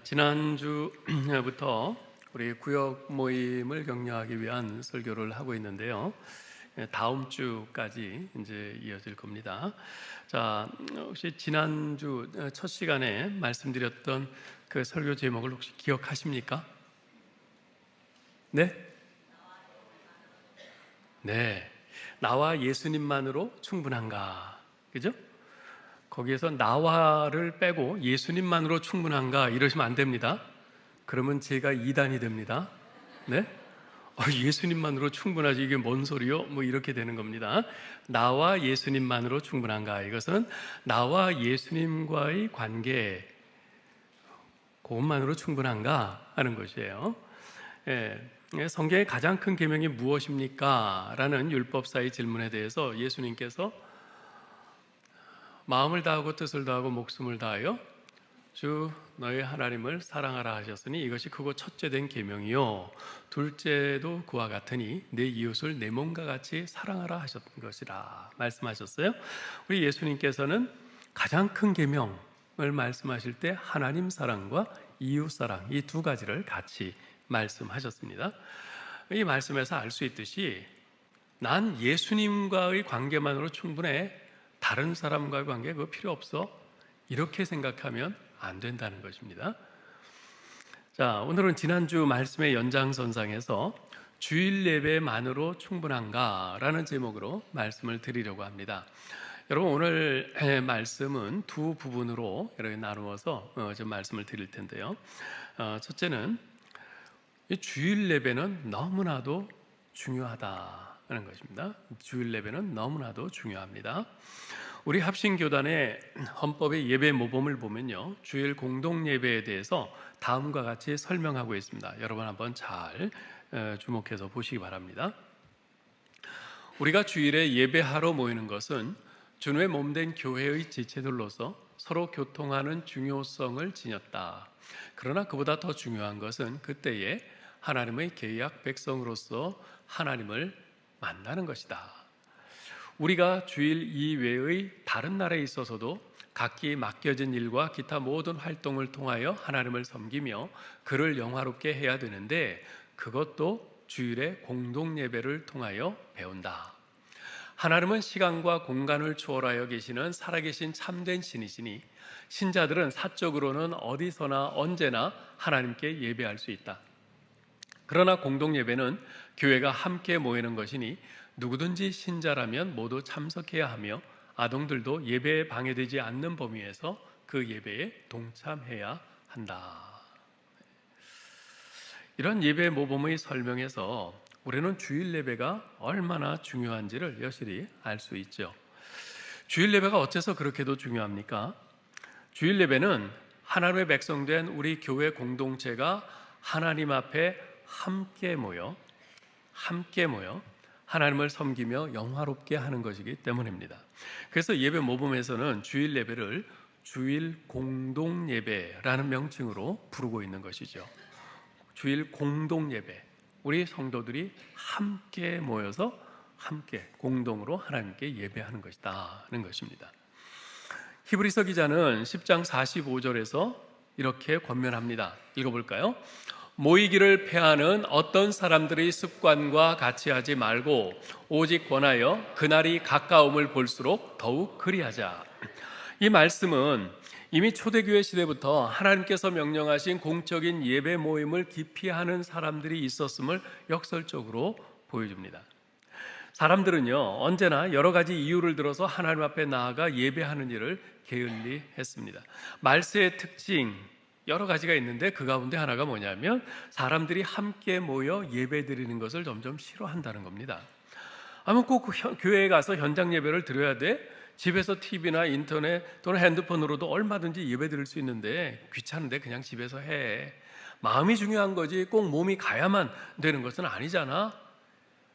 지난주부터 우리 구역 모임을 격려하기 위한 설교를 하고 있는데요. 다음 주까지 이제 이어질 겁니다. 자, 혹시 지난주 첫 시간에 말씀드렸던 그 설교 제목을 혹시 기억하십니까? 네? 네. 나와 예수님만으로 충분한가? 그죠? 거기에서 나와를 빼고 예수님만으로 충분한가 이러시면 안 됩니다. 그러면 제가 이단이 됩니다. 네? 예수님만으로 충분하지 이게 뭔 소리요? 뭐 이렇게 되는 겁니다. 나와 예수님만으로 충분한가? 이것은 나와 예수님과의 관계 그것만으로 충분한가 하는 것이에요. 성경의 가장 큰 계명이 무엇입니까? 라는 율법사의 질문에 대해서 예수님께서 마음을 다하고 뜻을 다하고 목숨을 다하여 주 너희 하나님을 사랑하라 하셨으니 이것이 크고 첫째 된 계명이요 둘째도 그와 같으니 내 이웃을 내 몸과 같이 사랑하라 하셨던 것이라 말씀하셨어요. 우리 예수님께서는 가장 큰 계명을 말씀하실 때 하나님 사랑과 이웃 사랑 이 두 가지를 같이 말씀하셨습니다. 이 말씀에서 알 수 있듯이 난 예수님과의 관계만으로 충분해, 다른 사람과의 관계 그거 필요 없어, 이렇게 생각하면 안 된다는 것입니다. 자, 오늘은 지난주 말씀의 연장선상에서 주일 예배만으로 충분한가? 라는 제목으로 말씀을 드리려고 합니다. 여러분, 오늘 말씀은 두 부분으로 이렇게 나누어서 좀 말씀을 드릴 텐데요. 첫째는 이 주일 예배는 너무나도 중요하다는 것입니다. 주일 예배는 너무나도 중요합니다. 우리 합신교단의 헌법의 예배 모범을 보면요, 주일 공동 예배에 대해서 다음과 같이 설명하고 있습니다. 여러분 한번 잘 주목해서 보시기 바랍니다. 우리가 주일에 예배하러 모이는 것은 주님의 몸된 교회의 지체들로서 서로 교통하는 중요성을 지녔다. 그러나 그보다 더 중요한 것은 그때에 하나님의 계약 백성으로서 하나님을 만나는 것이다. 우리가 주일 이외의 다른 날에 있어서도 각기 맡겨진 일과 기타 모든 활동을 통하여 하나님을 섬기며 그를 영화롭게 해야 되는데 그것도 주일의 공동 예배를 통하여 배운다. 하나님은 시간과 공간을 초월하여 계시는 살아계신 참된 신이시니 신자들은 사적으로는 어디서나 언제나 하나님께 예배할 수 있다. 그러나 공동 예배는 교회가 함께 모이는 것이니 누구든지 신자라면 모두 참석해야 하며 아동들도 예배에 방해되지 않는 범위에서 그 예배에 동참해야 한다. 이런 예배 모범의 설명에서 우리는 주일 예배가 얼마나 중요한지를 여실히 알 수 있죠. 주일 예배가 어째서 그렇게도 중요합니까? 주일 예배는 하나님의 백성된 우리 교회 공동체가 하나님 앞에 함께 모여 하나님을 섬기며 영화롭게 하는 것이기 때문입니다. 그래서 예배 모범에서는 주일 예배를 주일 공동 예배라는 명칭으로 부르고 있는 것이죠. 주일 공동 예배, 우리 성도들이 함께 모여서 함께 공동으로 하나님께 예배하는 것이다는 것입니다. 히브리서 기자는 10장 45절에서 이렇게 권면합니다. 읽어볼까요? 모이기를 패하는 어떤 사람들의 습관과 같이 하지 말고 오직 권하여 그날이 가까움을 볼수록 더욱 그리하자. 이 말씀은 이미 초대교회 시대부터 하나님께서 명령하신 공적인 예배 모임을 기피하는 사람들이 있었음을 역설적으로 보여줍니다. 사람들은요, 언제나 여러 가지 이유를 들어서 하나님 앞에 나아가 예배하는 일을 게을리 했습니다. 말세의 특징 여러 가지가 있는데 그 가운데 하나가 뭐냐면 사람들이 함께 모여 예배 드리는 것을 점점 싫어한다는 겁니다. 아무 꼭 교회에 가서 현장 예배를 드려야 돼? 집에서 TV나 인터넷 또는 핸드폰으로도 얼마든지 예배 드릴 수 있는데 귀찮은데 그냥 집에서 해. 마음이 중요한 거지 꼭 몸이 가야만 되는 것은 아니잖아.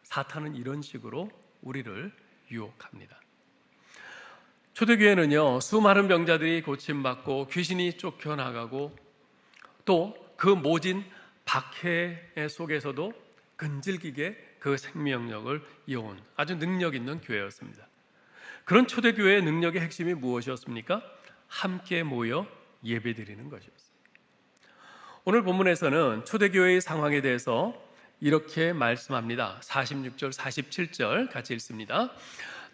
사탄은 이런 식으로 우리를 유혹합니다. 초대교회는요, 수많은 병자들이 고침받고 귀신이 쫓겨나가고 또 그 모진 박해 속에서도 끈질기게 그 생명력을 이어온 아주 능력 있는 교회였습니다. 그런 초대교회의 능력의 핵심이 무엇이었습니까? 함께 모여 예배드리는 것이었어요. 오늘 본문에서는 초대교회의 상황에 대해서 이렇게 말씀합니다. 46절, 47절 같이 읽습니다.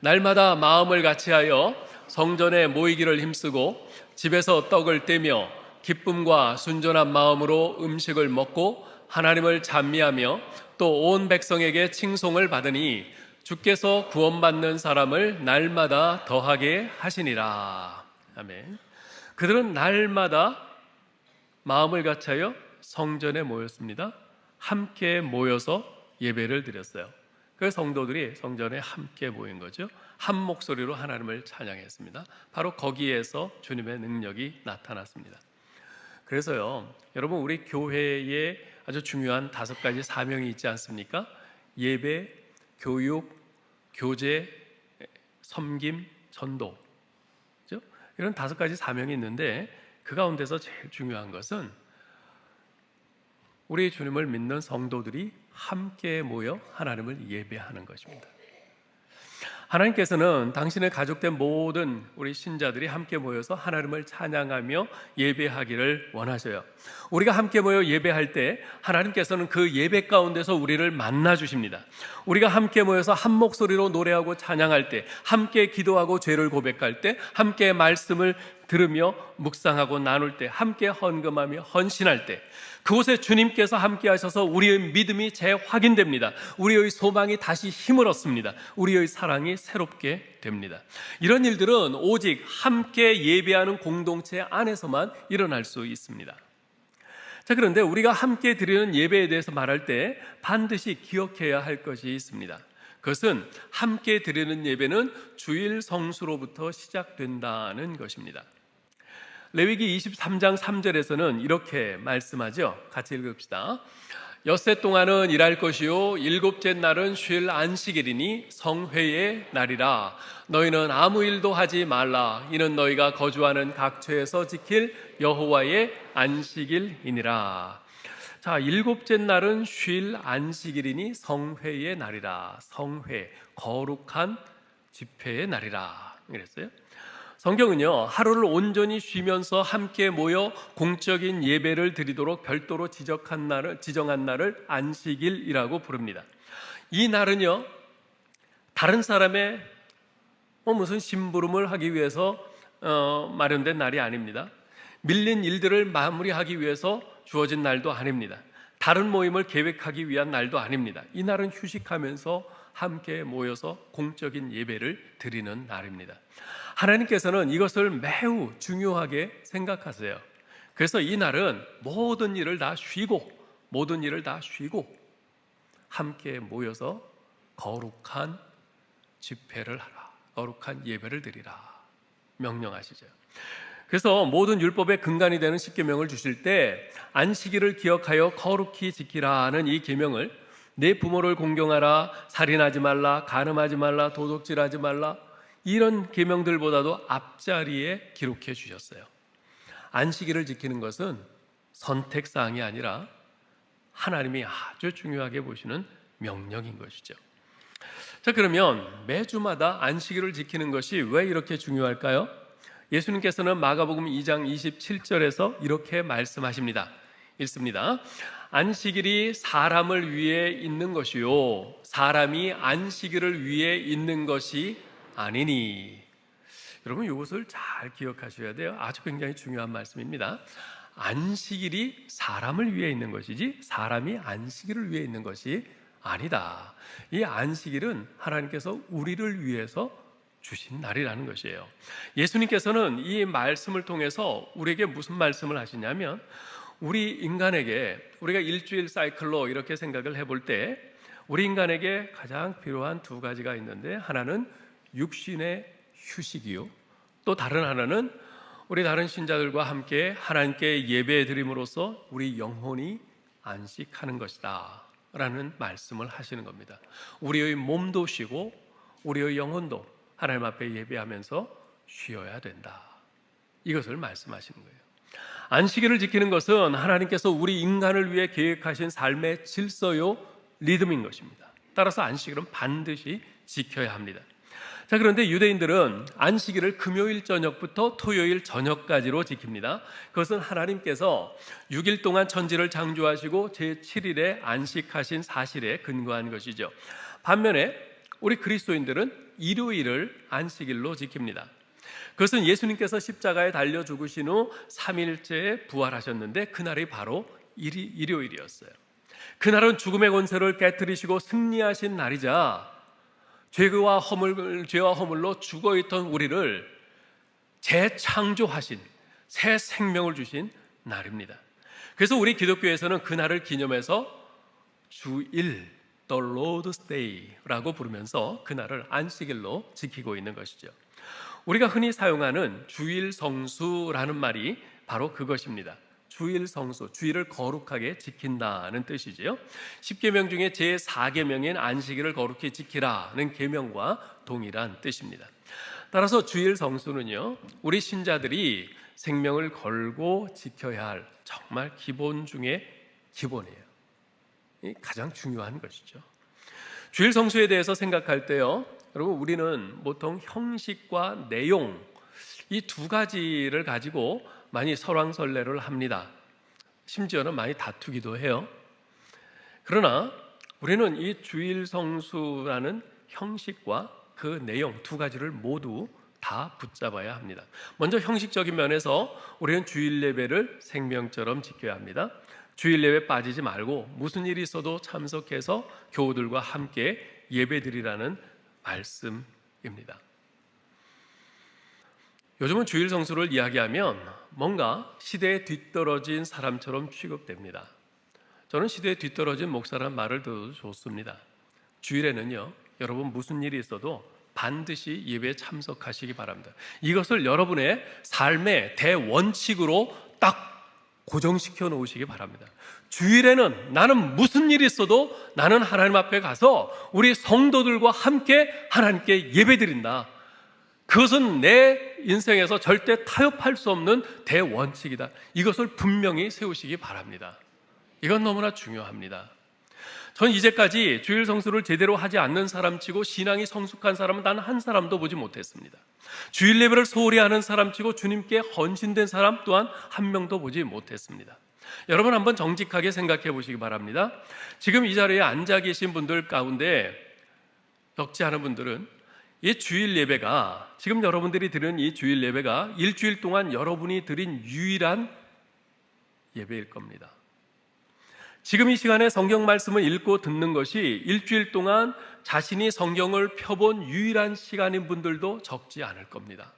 날마다 마음을 같이하여 성전에 모이기를 힘쓰고 집에서 떡을 떼며 기쁨과 순전한 마음으로 음식을 먹고 하나님을 찬미하며 또 온 백성에게 칭송을 받으니 주께서 구원받는 사람을 날마다 더하게 하시니라. 아멘. 그들은 날마다 마음을 같이하여 성전에 모였습니다. 함께 모여서 예배를 드렸어요. 그 성도들이 성전에 함께 모인 거죠. 한 목소리로 하나님을 찬양했습니다. 바로 거기에서 주님의 능력이 나타났습니다. 그래서요, 여러분, 우리 교회에 아주 중요한 5가지 사명이 있지 않습니까? 예배, 교육, 교제, 섬김, 전도, 그렇죠? 이런 5가지 사명이 있는데 그 가운데서 제일 중요한 것은 우리 주님을 믿는 성도들이 함께 모여 하나님을 예배하는 것입니다. 하나님께서는 당신의 가족된 모든 우리 신자들이 함께 모여서 하나님을 찬양하며 예배하기를 원하셔요. 우리가 함께 모여 예배할 때 하나님께서는 그 예배 가운데서 우리를 만나 주십니다. 우리가 함께 모여서 한 목소리로 노래하고 찬양할 때, 함께 기도하고 죄를 고백할 때, 함께 말씀을 들으며 묵상하고 나눌 때, 함께 헌금하며 헌신할 때, 그곳에 주님께서 함께 하셔서 우리의 믿음이 재확인됩니다. 우리의 소망이 다시 힘을 얻습니다. 우리의 사랑이 새롭게 됩니다. 이런 일들은 오직 함께 예배하는 공동체 안에서만 일어날 수 있습니다. 자, 그런데 우리가 함께 드리는 예배에 대해서 말할 때 반드시 기억해야 할 것이 있습니다. 그것은 함께 드리는 예배는 주일 성수로부터 시작된다는 것입니다. 레위기 23장 3절에서는 이렇게 말씀하죠. 같이 읽읍시다. 엿새 동안은 일할 것이요 7째 날은 쉴 안식일이니 성회의 날이라. 너희는 아무 일도 하지 말라. 이는 너희가 거주하는 각처에서 지킬 여호와의 안식일이니라. 자, 7째 날은 쉴 안식일이니 성회의 날이라. 성회, 거룩한 집회의 날이라 그랬어요. 성경은요, 하루를 온전히 쉬면서 함께 모여 공적인 예배를 드리도록 별도로 지정한 날을 안식일이라고 부릅니다. 이 날은요, 다른 사람의 무슨 심부름을 하기 위해서 마련된 날이 아닙니다. 밀린 일들을 마무리하기 위해서 주어진 날도 아닙니다. 다른 모임을 계획하기 위한 날도 아닙니다. 이 날은 휴식하면서 함께 모여서 공적인 예배를 드리는 날입니다. 하나님께서는 이것을 매우 중요하게 생각하세요. 그래서 이 날은 모든 일을 다 쉬고 함께 모여서 거룩한 집회를 하라, 거룩한 예배를 드리라 명령하시죠. 그래서 모든 율법의 근간이 되는 십계명을 주실 때 안식일을 기억하여 거룩히 지키라는 이 계명을 내 부모를 공경하라, 살인하지 말라, 간음하지 말라, 도둑질하지 말라, 이런 계명들보다도 앞자리에 기록해 주셨어요. 안식일을 지키는 것은 선택사항이 아니라 하나님이 아주 중요하게 보시는 명령인 것이죠. 자, 그러면 매주마다 안식일을 지키는 것이 왜 이렇게 중요할까요? 예수님께서는 마가복음 2장 27절에서 이렇게 말씀하십니다. 읽습니다. 안식일이 사람을 위해 있는 것이요 사람이 안식일을 위해 있는 것이 아니니. 여러분, 이것을 잘 기억하셔야 돼요. 아주 굉장히 중요한 말씀입니다. 안식일이 사람을 위해 있는 것이지 사람이 안식일을 위해 있는 것이 아니다. 이 안식일은 하나님께서 우리를 위해서 주신 날이라는 것이에요. 예수님께서는 이 말씀을 통해서 우리에게 무슨 말씀을 하시냐면, 우리 인간에게, 우리가 일주일 사이클로 이렇게 생각을 해볼 때 우리 인간에게 가장 필요한 2가지가 있는데, 하나는 육신의 휴식이요, 또 다른 하나는 우리 다른 신자들과 함께 하나님께 예배 드림으로써 우리 영혼이 안식하는 것이다 라는 말씀을 하시는 겁니다. 우리의 몸도 쉬고 우리의 영혼도 하나님 앞에 예배하면서 쉬어야 된다, 이것을 말씀하시는 거예요. 안식일을 지키는 것은 하나님께서 우리 인간을 위해 계획하신 삶의 질서요 리듬인 것입니다. 따라서 안식일은 반드시 지켜야 합니다. 자, 그런데 유대인들은 안식일을 금요일 저녁부터 토요일 저녁까지로 지킵니다. 그것은 하나님께서 6일 동안 천지를 창조하시고 제7일에 안식하신 사실에 근거한 것이죠. 반면에 우리 그리스도인들은 일요일을 안식일로 지킵니다. 그것은 예수님께서 십자가에 달려 죽으신 후 3일째에 부활하셨는데 그날이 바로 일요일이었어요. 그날은 죽음의 권세를 깨뜨리시고 승리하신 날이자 죄와 허물로 죽어있던 우리를 재창조하신, 새 생명을 주신 날입니다. 그래서 우리 기독교에서는 그날을 기념해서 주일, The Lord's Day라고 부르면서 그날을 안식일로 지키고 있는 것이죠. 우리가 흔히 사용하는 주일 성수라는 말이 바로 그것입니다. 주일 성수, 주일을 거룩하게 지킨다는 뜻이지요. 10계명 중에 제4계명인 안식일을 거룩히 지키라는 계명과 동일한 뜻입니다. 따라서 주일 성수는요, 우리 신자들이 생명을 걸고 지켜야 할 정말 기본 중에 기본이에요. 가장 중요한 것이죠. 주일 성수에 대해서 생각할 때요, 여러분, 우리는 보통 형식과 내용 이 두 가지를 가지고 많이 설왕설래를 합니다. 심지어는 많이 다투기도 해요. 그러나 우리는 이 주일 성수라는 형식과 그 내용 두 가지를 모두 다 붙잡아야 합니다. 먼저 형식적인 면에서 우리는 주일 예배를 생명처럼 지켜야 합니다. 주일 예배 빠지지 말고 무슨 일이 있어도 참석해서 교우들과 함께 예배드리라는 말씀입니다. 요즘은 주일 성수를 이야기하면 뭔가 시대에 뒤떨어진 사람처럼 취급됩니다. 저는 시대에 뒤떨어진 목사라는 말을 들어도 좋습니다. 주일에는요, 여러분 무슨 일이 있어도 반드시 예배에 참석하시기 바랍니다. 이것을 여러분의 삶의 대원칙으로 딱 고정시켜 놓으시기 바랍니다. 주일에는 나는 무슨 일이 있어도 나는 하나님 앞에 가서 우리 성도들과 함께 하나님께 예배드린다. 그것은 내 인생에서 절대 타협할 수 없는 대원칙이다. 이것을 분명히 세우시기 바랍니다. 이건 너무나 중요합니다. 전 이제까지 주일 성수를 제대로 하지 않는 사람치고 신앙이 성숙한 사람은 단 한 사람도 보지 못했습니다. 주일 예배를 소홀히 하는 사람치고 주님께 헌신된 사람 또한 한 명도 보지 못했습니다. 여러분 한번 정직하게 생각해 보시기 바랍니다. 지금 이 자리에 앉아 계신 분들 가운데 적지 않은 분들은 이 주일 예배가, 지금 여러분들이 드리는 이 주일 예배가 일주일 동안 여러분이 드린 유일한 예배일 겁니다. 지금 이 시간에 성경 말씀을 읽고 듣는 것이 일주일 동안 자신이 성경을 펴본 유일한 시간인 분들도 적지 않을 겁니다.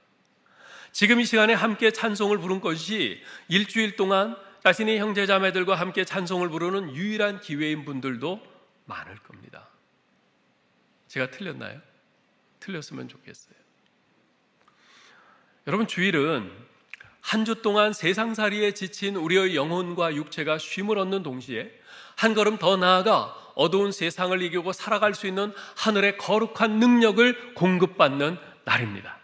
지금 이 시간에 함께 찬송을 부른 것이 일주일 동안 자신이 형제자매들과 함께 찬송을 부르는 유일한 기회인 분들도 많을 겁니다. 제가 틀렸나요? 틀렸으면 좋겠어요. 여러분, 주일은 한 주 동안 세상살이에 지친 우리의 영혼과 육체가 쉼을 얻는 동시에 한 걸음 더 나아가 어두운 세상을 이기고 살아갈 수 있는 하늘의 거룩한 능력을 공급받는 날입니다.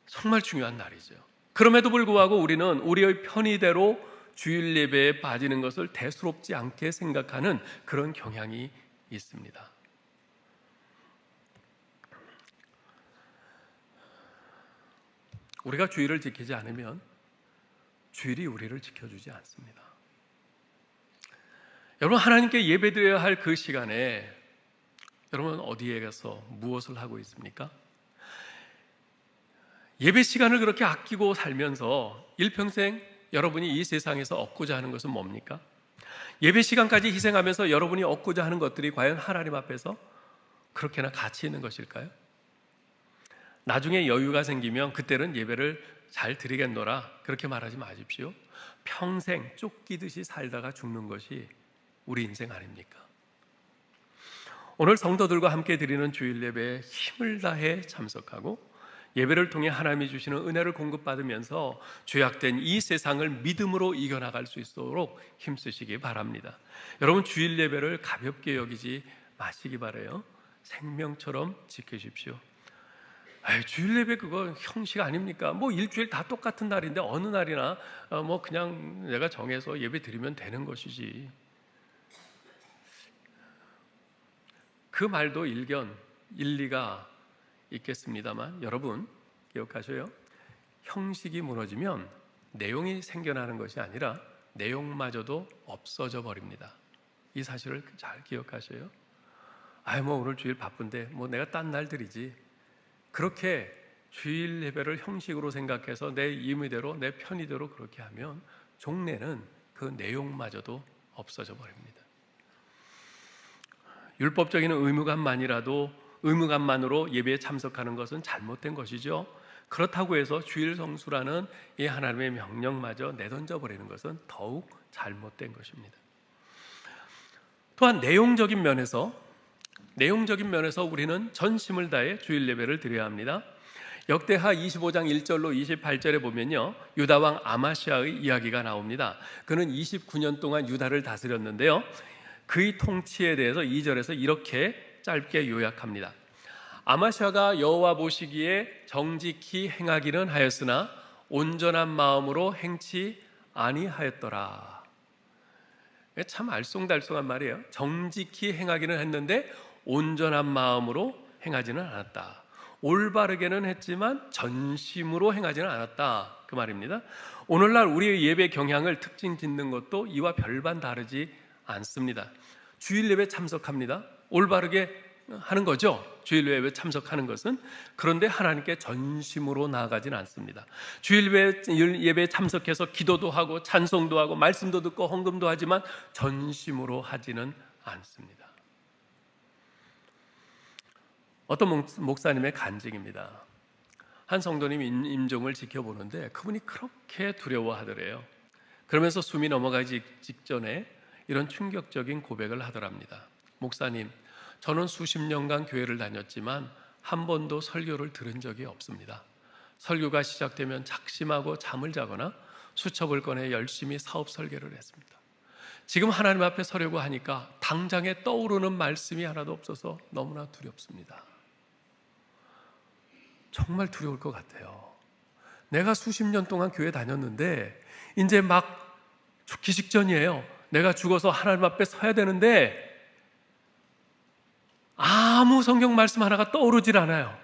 정말 중요한 날이죠. 그럼에도 불구하고 우리는 우리의 편의대로 주일 예배에 빠지는 것을 대수롭지 않게 생각하는 그런 경향이 있습니다. 우리가 주일을 지키지 않으면 주일이 우리를 지켜주지 않습니다. 여러분, 하나님께 예배드려야 할 그 시간에 여러분 어디에 가서 무엇을 하고 있습니까? 예배 시간을 그렇게 아끼고 살면서 일평생 여러분이 이 세상에서 얻고자 하는 것은 뭡니까? 예배 시간까지 희생하면서 여러분이 얻고자 하는 것들이 과연 하나님 앞에서 그렇게나 가치 있는 것일까요? 나중에 여유가 생기면 그때는 예배를 잘 드리겠노라 그렇게 말하지 마십시오. 평생 쫓기듯이 살다가 죽는 것이 우리 인생 아닙니까? 오늘 성도들과 함께 드리는 주일 예배에 힘을 다해 참석하고 예배를 통해 하나님이 주시는 은혜를 공급받으면서 죄악된 이 세상을 믿음으로 이겨나갈 수 있도록 힘쓰시기 바랍니다. 여러분, 주일 예배를 가볍게 여기지 마시기 바라요. 생명처럼 지키십시오. 주일 예배 그거 형식 아닙니까? 뭐 일주일 다 똑같은 날인데 어느 날이나 뭐 그냥 내가 정해서 예배 드리면 되는 것이지. 그 말도 일견 일리가 있겠습니다만 여러분 기억하셔요. 형식이 무너지면 내용이 생겨나는 것이 아니라 내용마저도 없어져 버립니다. 이 사실을 잘 기억하셔요. 오늘 주일 바쁜데 내가 딴 날 드리지. 그렇게 주일 예배를 형식으로 생각해서 내 임의대로 내 편의대로 그렇게 하면 종례는 그 내용마저도 없어져 버립니다. 율법적인 의무감만으로 예배에 참석하는 것은 잘못된 것이죠. 그렇다고 해서 주일 성수라는 이 하나님의 명령마저 내던져 버리는 것은 더욱 잘못된 것입니다. 또한 내용적인 면에서 우리는 전심을 다해 주일 예배를 드려야 합니다. 역대하 25장 1절로 28절에 보면요, 유다 왕 아마시아의 이야기가 나옵니다. 그는 29년 동안 유다를 다스렸는데요, 그의 통치에 대해서 2절에서 이렇게 짧게 요약합니다. 아마시아가 여호와 보시기에 정직히 행하기는 하였으나 온전한 마음으로 행치 아니하였더라. 참 알쏭달쏭한 말이에요. 정직히 행하기는 했는데 온전한 마음으로 행하지는 않았다. 올바르게는 했지만 전심으로 행하지는 않았다, 그 말입니다. 오늘날 우리의 예배 경향을 특징 짓는 것도 이와 별반 다르지 않습니다. 주일 예배 참석합니다. 올바르게 하는 거죠. 주일 예배 참석하는 것은. 그런데 하나님께 전심으로 나아가지는 않습니다. 주일 예배에 참석해서 기도도 하고 찬송도 하고 말씀도 듣고 헌금도 하지만 전심으로 하지는 않습니다. 어떤 목사님의 간증입니다. 한 성도님 임종을 지켜보는데 그분이 그렇게 두려워하더래요. 그러면서 숨이 넘어가기 직전에 이런 충격적인 고백을 하더랍니다. 목사님, 저는 수십 년간 교회를 다녔지만 한 번도 설교를 들은 적이 없습니다. 설교가 시작되면 작심하고 잠을 자거나 수첩을 꺼내 열심히 사업 설계를 했습니다. 지금 하나님 앞에 서려고 하니까 당장에 떠오르는 말씀이 하나도 없어서 너무나 두렵습니다. 정말 두려울 것 같아요. 내가 수십 년 동안 교회 다녔는데 이제 막 죽기 직전이에요. 내가 죽어서 하나님 앞에 서야 되는데 아무 성경 말씀 하나가 떠오르질 않아요.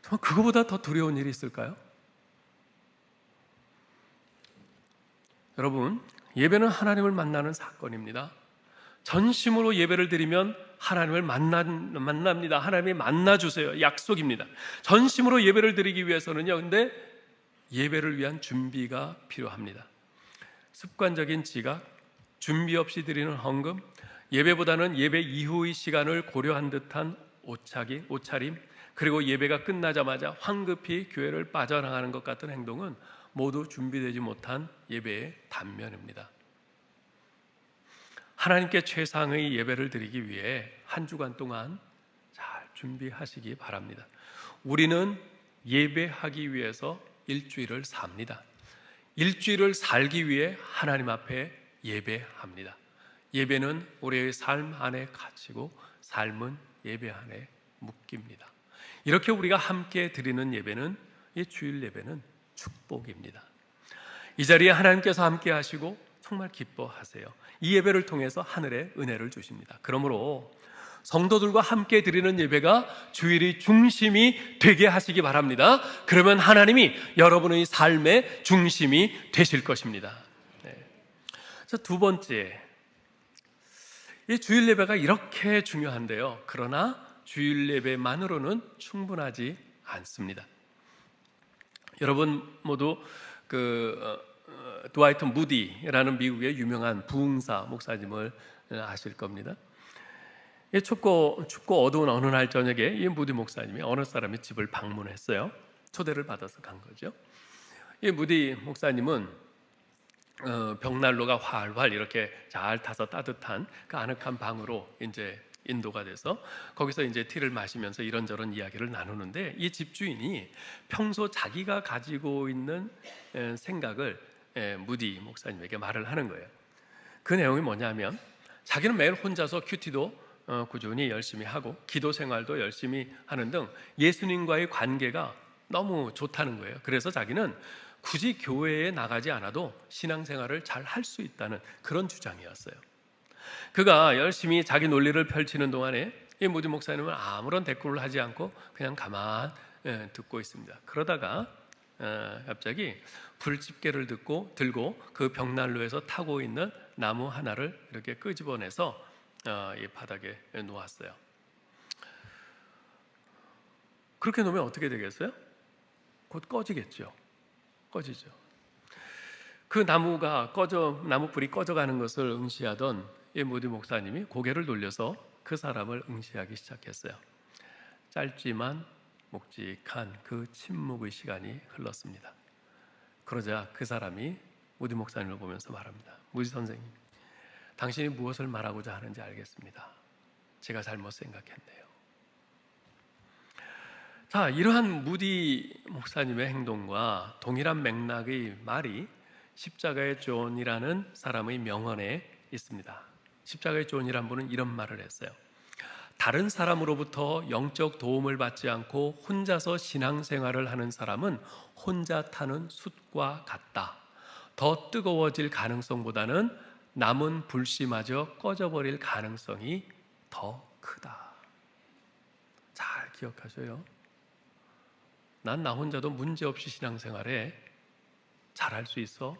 그거보다 더 두려운 일이 있을까요? 여러분, 예배는 하나님을 만나는 사건입니다. 전심으로 예배를 드리면 하나님을 만납니다. 하나님이 만나주세요. 약속입니다. 전심으로 예배를 드리기 위해서는요, 근데 예배를 위한 준비가 필요합니다. 습관적인 지각, 준비 없이 드리는 헌금, 예배보다는 예배 이후의 시간을 고려한 듯한 옷차림, 그리고 예배가 끝나자마자 황급히 교회를 빠져나가는 것 같은 행동은 모두 준비되지 못한 예배의 단면입니다. 하나님께 최상의 예배를 드리기 위해 한 주간 동안 잘 준비하시기 바랍니다. 우리는 예배하기 위해서 일주일을 삽니다. 일주일을 살기 위해 하나님 앞에 예배합니다. 예배는 우리의 삶 안에 갇히고 삶은 예배 안에 묶입니다. 이렇게 우리가 함께 드리는 예배는, 이 주일 예배는 축복입니다. 이 자리에 하나님께서 함께 하시고 정말 기뻐하세요. 이 예배를 통해서 하늘의 은혜를 주십니다. 그러므로 성도들과 함께 드리는 예배가 주일의 중심이 되게 하시기 바랍니다. 그러면 하나님이 여러분의 삶의 중심이 되실 것입니다. 자, 두 번째, 이 주일 예배가 이렇게 중요한데요, 그러나 주일 예배만으로는 충분하지 않습니다. 여러분 모두 드와이트 무디라는 미국의 유명한 부흥사 목사님을 아실 겁니다. 춥고 어두운 어느 날 저녁에 이 무디 목사님이 어느 사람의 집을 방문했어요. 초대를 받아서 간 거죠. 이 무디 목사님은 벽난로가 활활 이렇게 잘 타서 따뜻한 그 아늑한 방으로 이제 인도가 돼서 거기서 이제 티를 마시면서 이런저런 이야기를 나누는데, 이 집주인이 평소 자기가 가지고 있는 생각을 무디 목사님에게 말을 하는 거예요. 그 내용이 뭐냐면, 자기는 매일 혼자서 큐티도 꾸준히 열심히 하고 기도 생활도 열심히 하는 등 예수님과의 관계가 너무 좋다는 거예요. 그래서 자기는 굳이 교회에 나가지 않아도 신앙생활을 잘 할 수 있다는 그런 주장이었어요. 그가 열심히 자기 논리를 펼치는 동안에 이 무디 목사님은 아무런 대꾸를 하지 않고 그냥 가만 듣고 있습니다. 그러다가 갑자기 불집게를 들고 그 벽난로에서 타고 있는 나무 하나를 이렇게 끄집어내서 이 바닥에 놓았어요. 그렇게 놓으면 어떻게 되겠어요? 곧 꺼지겠죠. 꺼지죠. 그 나무불이 꺼져가는 것을 응시하던 이 무디 목사님이 고개를 돌려서 그 사람을 응시하기 시작했어요. 짧지만 묵직한 그 침묵의 시간이 흘렀습니다. 그러자 그 사람이 무디 목사님을 보면서 말합니다. 무디 선생님, 당신이 무엇을 말하고자 하는지 알겠습니다. 제가 잘못 생각했네요. 자, 이러한 무디 목사님의 행동과 동일한 맥락의 말이 십자가의 존이라는 사람의 명언에 있습니다. 십자가의 존이란 분은 이런 말을 했어요. 다른 사람으로부터 영적 도움을 받지 않고 혼자서 신앙생활을 하는 사람은 혼자 타는 숯과 같다. 더 뜨거워질 가능성보다는 남은 불씨마저 꺼져버릴 가능성이 더 크다. 잘 기억하셔요. 난 나 혼자도 문제없이 신앙생활에 잘할 수 있어.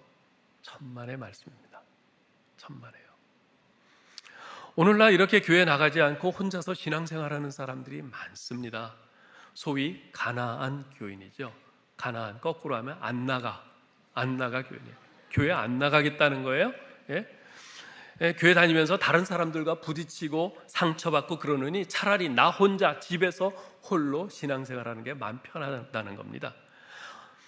천만의 말씀입니다. 천만에요. 오늘날 이렇게 교회 나가지 않고 혼자서 신앙생활하는 사람들이 많습니다. 소위 가나안 교인이죠. 가나안, 거꾸로 하면 안 나가 교인이에요. 교회 안 나가겠다는 거예요. 교회 다니면서 다른 사람들과 부딪히고 상처받고 그러느니 차라리 나 혼자 집에서 홀로 신앙생활하는 게 마음 편하다는 겁니다.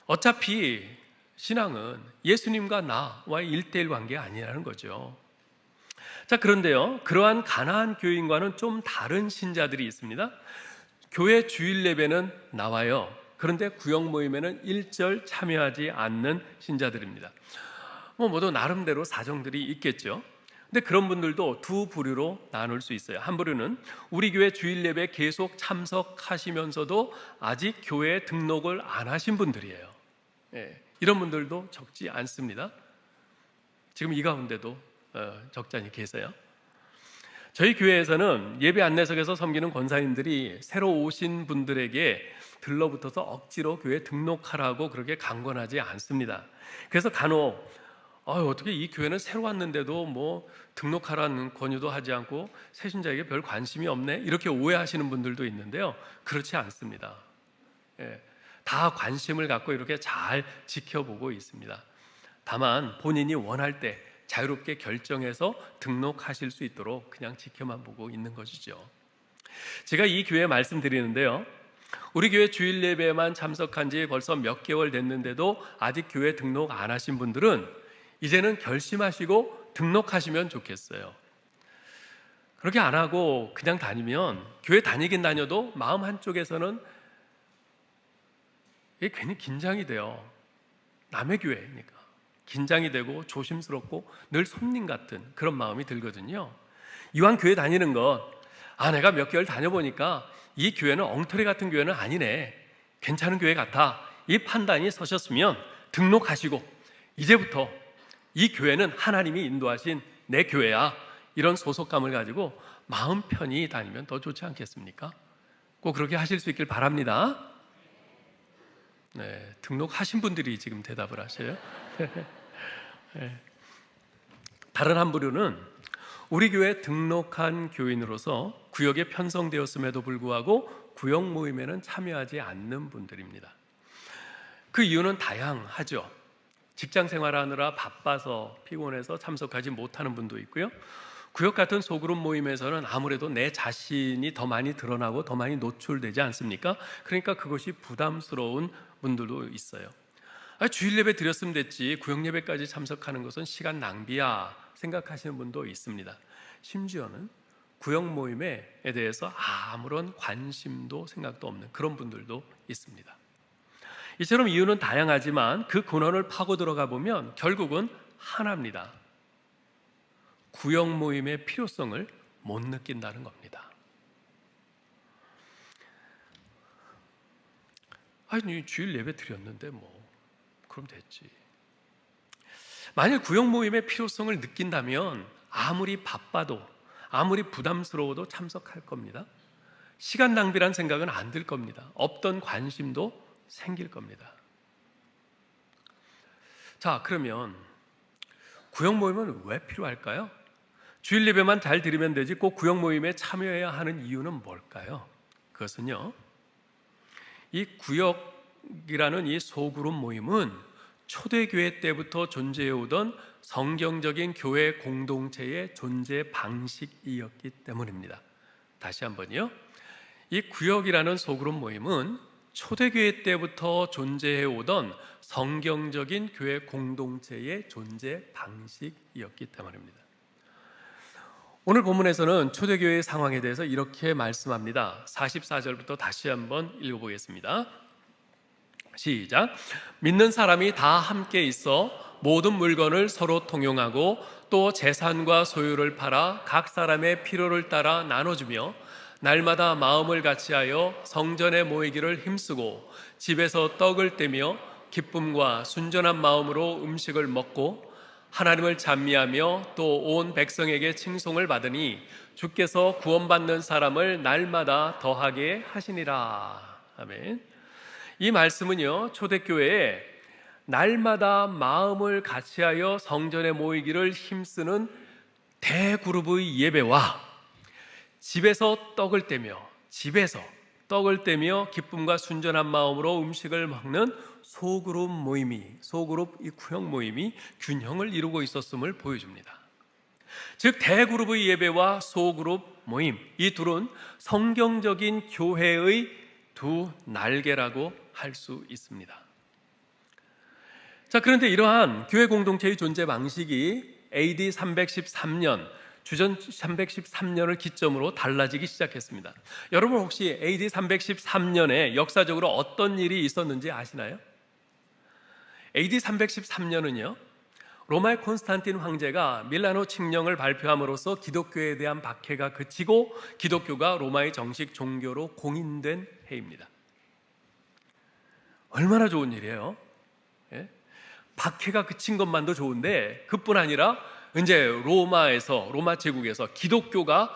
어차피 신앙은 예수님과 나와의 1:1 관계 아니라는 거죠. 자, 그런데요, 그러한 가나안 교인과는 좀 다른 신자들이 있습니다. 교회 주일 예배는 나와요. 그런데 구역 모임에는 일절 참여하지 않는 신자들입니다. 모두 나름대로 사정들이 있겠죠. 근데 그런 분들도 두 부류로 나눌 수 있어요. 한 부류는 우리 교회 주일 예배 계속 참석하시면서도 아직 교회에 등록을 안 하신 분들이에요. 이런 분들도 적지 않습니다. 지금 이 가운데도 적잖이 계세요. 저희 교회에서는 예배 안내석에서 섬기는 권사님들이 새로 오신 분들에게 들러붙어서 억지로 교회 등록하라고 그렇게 강권하지 않습니다. 그래서 간혹 어떻게 이 교회는 새로 왔는데도 등록하라는 권유도 하지 않고 새신자에게 별 관심이 없네, 이렇게 오해하시는 분들도 있는데요, 그렇지 않습니다. 다 관심을 갖고 이렇게 잘 지켜보고 있습니다. 다만 본인이 원할 때 자유롭게 결정해서 등록하실 수 있도록 그냥 지켜만 보고 있는 것이죠. 제가 이 교회 말씀드리는데요, 우리 교회 주일 예배에만 참석한 지 벌써 몇 개월 됐는데도 아직 교회 등록 안 하신 분들은 이제는 결심하시고 등록하시면 좋겠어요. 그렇게 안 하고 그냥 다니면 교회 다니긴 다녀도 마음 한쪽에서는 이게 괜히 긴장이 돼요. 남의 교회니까 긴장이 되고 조심스럽고 늘 손님 같은 그런 마음이 들거든요. 이왕 교회 다니는 것, 내가 몇 개월 다녀보니까 이 교회는 엉터리 같은 교회는 아니네, 괜찮은 교회 같아, 이 판단이 서셨으면 등록하시고 이제부터 이 교회는 하나님이 인도하신 내 교회야, 이런 소속감을 가지고 마음 편히 다니면 더 좋지 않겠습니까? 꼭 그렇게 하실 수 있길 바랍니다. 등록하신 분들이 지금 대답을 하셔요. 다른 한 부류는 우리 교회에 등록한 교인으로서 구역에 편성되었음에도 불구하고 구역 모임에는 참여하지 않는 분들입니다. 그 이유는 다양하죠. 직장 생활하느라 바빠서 피곤해서 참석하지 못하는 분도 있고요, 구역 같은 소그룹 모임에서는 아무래도 내 자신이 더 많이 드러나고 더 많이 노출되지 않습니까? 그러니까 그것이 부담스러운 분들도 있어요. 주일 예배 드렸으면 됐지, 구역 예배까지 참석하는 것은 시간 낭비야 생각하시는 분도 있습니다. 심지어는 구역 모임에 대해서 아무런 관심도 생각도 없는 그런 분들도 있습니다. 이처럼 이유는 다양하지만 그 근원을 파고 들어가 보면 결국은 하나입니다. 구역 모임의 필요성을 못 느낀다는 겁니다. 주일 예배 드렸는데 그럼 됐지. 만일 구역 모임의 필요성을 느낀다면 아무리 바빠도 아무리 부담스러워도 참석할 겁니다. 시간 낭비란 생각은 안 들 겁니다. 없던 관심도 생길 겁니다. 자, 그러면 구역 모임은 왜 필요할까요? 주일 예배만 잘 드리면 되지 꼭 구역 모임에 참여해야 하는 이유는 뭘까요? 그것은요, 이 구역이라는 이 소그룹 모임은 초대교회 때부터 존재해오던 성경적인 교회 공동체의 존재 방식이었기 때문입니다. 다시 한번요. 이 구역이라는 소그룹 모임은 초대교회 때부터 존재해오던 성경적인 교회 공동체의 존재 방식이었기 때문입니다. 오늘 본문에서는 초대교회의 상황에 대해서 이렇게 말씀합니다. 44절부터 다시 한번 읽어보겠습니다. 시작. 믿는 사람이 다 함께 있어 모든 물건을 서로 통용하고 또 재산과 소유를 팔아 각 사람의 필요를 따라 나눠주며 날마다 마음을 같이하여 성전에 모이기를 힘쓰고 집에서 떡을 떼며 기쁨과 순전한 마음으로 음식을 먹고 하나님을 찬미하며 또 온 백성에게 칭송을 받으니 주께서 구원받는 사람을 날마다 더하게 하시니라. 아멘. 이 말씀은요, 초대교회에 날마다 마음을 같이하여 성전에 모이기를 힘쓰는 대그룹의 예배와 집에서 떡을 떼며 기쁨과 순전한 마음으로 음식을 먹는 소그룹 이 구역 모임이 균형을 이루고 있었음을 보여줍니다. 즉 대그룹의 예배와 소그룹 모임, 이 둘은 성경적인 교회의 두 날개라고 할 수 있습니다. 자, 그런데 이러한 교회 공동체의 존재 방식이 AD 313년, 주전 313년을 기점으로 달라지기 시작했습니다. 여러분 혹시 AD 313년에 역사적으로 어떤 일이 있었는지 아시나요? AD 313년은요, 로마의 콘스탄틴 황제가 밀라노 칙령을 발표함으로써 기독교에 대한 박해가 그치고 기독교가 로마의 정식 종교로 공인된 해입니다. 얼마나 좋은 일이에요. 예? 박해가 그친 것만도 좋은데 그뿐 아니라 이제 로마 제국에서 기독교가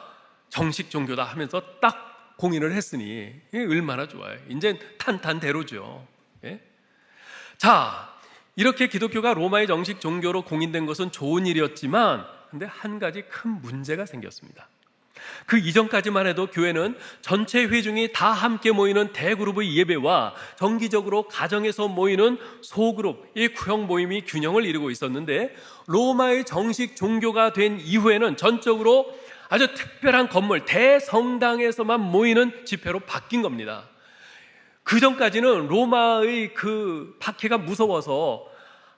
정식 종교다 하면서 딱 공인을 했으니 얼마나 좋아요. 이제 탄탄대로죠. 예? 자, 이렇게 기독교가 로마의 정식 종교로 공인된 것은 좋은 일이었지만 근데 한 가지 큰 문제가 생겼습니다. 그 이전까지만 해도 교회는 전체 회중이 다 함께 모이는 대그룹의 예배와 정기적으로 가정에서 모이는 소그룹, 이 구역 모임이 균형을 이루고 있었는데 로마의 정식 종교가 된 이후에는 전적으로 아주 특별한 건물, 대성당에서만 모이는 집회로 바뀐 겁니다. 그 전까지는 로마의 그 박해가 무서워서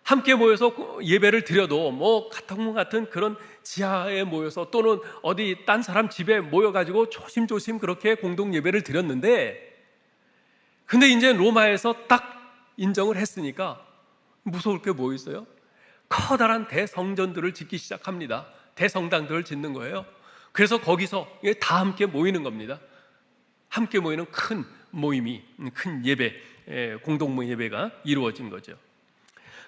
함께 모여서 예배를 드려도 같은 그런 지하에 모여서 또는 어디 딴 사람 집에 모여가지고 조심조심 그렇게 공동 예배를 드렸는데 근데 이제 로마에서 딱 인정을 했으니까 무서울 게 뭐 있어요? 커다란 대성전들을 짓기 시작합니다. 대성당들을 짓는 거예요. 그래서 거기서 다 함께 모이는 겁니다. 함께 모이는 큰 모임이, 큰 예배, 공동 예배가 이루어진 거죠.